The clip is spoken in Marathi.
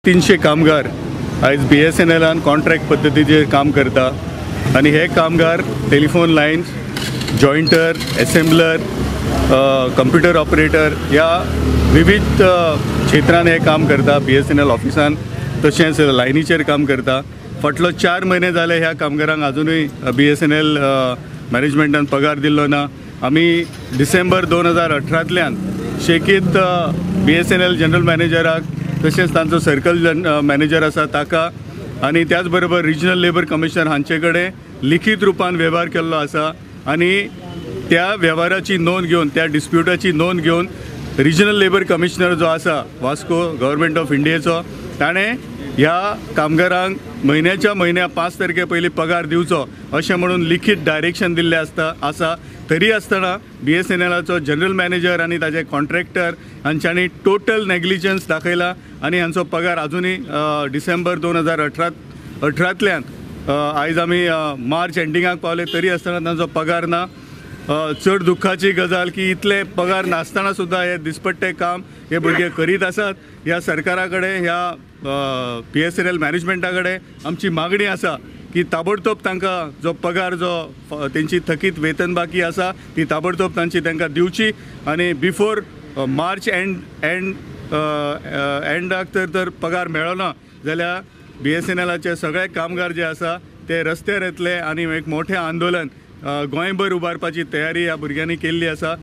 300 कामगार आयज BSNLान कॉन्ट्रॅक्ट पद्दतीचेर काम करता आणि हे कामगार telephone lines, jointer, assembler, computer operator या विविध क्षेत्रांत हे काम करता BSNL ऑफिसान, तशेंच लायनीचेर काम करता। फाटलो 4 म्हयने जाले ह्या कामगारांक अजूनय BSNL मॅनेजमेंटान पगार दिल्लो ना। आमी डिसेंबर 2018तल्यान शेकीत BSNL जनरल मॅनेजराक, तशेंच तांचो सर्कल मॅनेजर आसा ताका आणि त्याच बरोबर रिजनल लेबर कमिशनर हांचे कडेन लिखीत रुपान व्यवहार केल्लो आसा आणि त्या व्यवहाराची नोंद घेवन, त्या डिस्प्युटाची नोंद घेवन रिजनल लेबर कमिशनर जो आसा वास्को गव्हर्मेंट ऑफ इंडियेचो, ताणें ह्या कामगारांक म्हयन्याच्या म्हयन्या 5 तारखे पयलीं पगार दिवचो अशें म्हणून लिखीत डायरेक्शन दिल्लें आसा। तरी आसतना BSNLाचो जनरल मॅनेजर आणि ताचे कॉन्ट्रॅक्टर हांच्यांनी टोटल नेग्लिजन्स दाखयला आणि हांचो पगार अजूनय डिसेंबर 2018तल्यान आयज आमी मार्च एंडिंगाक पावले तरी आसतना तांचो पगार ना। चड दुख्खाची गजाल की इतले पगार नासतना सुद्दां हे दिसपट्टे काम हे भुरगे करीत आसात। ह्या सरकारा कडेन, ह्या BSNL मॅनेजमेंटा कडेन आमची मागणी आसा की ताबडतोब तांकां जो पगार, जो तेंची थकीत वेतन बाकी आसा ती ताबडतोब तांकां दिवची आणि बिफोर मार्च एंडाक तर पगार मेळ्ळो ना जाल्यार BSNLाचे सगळे कामगार जे आसा ते रस्त्यार येतले आणि एक मोठें आंदोलन गोंयभर उबारपाची तयारी ह्या भुरग्यांनी केल्ली आसा।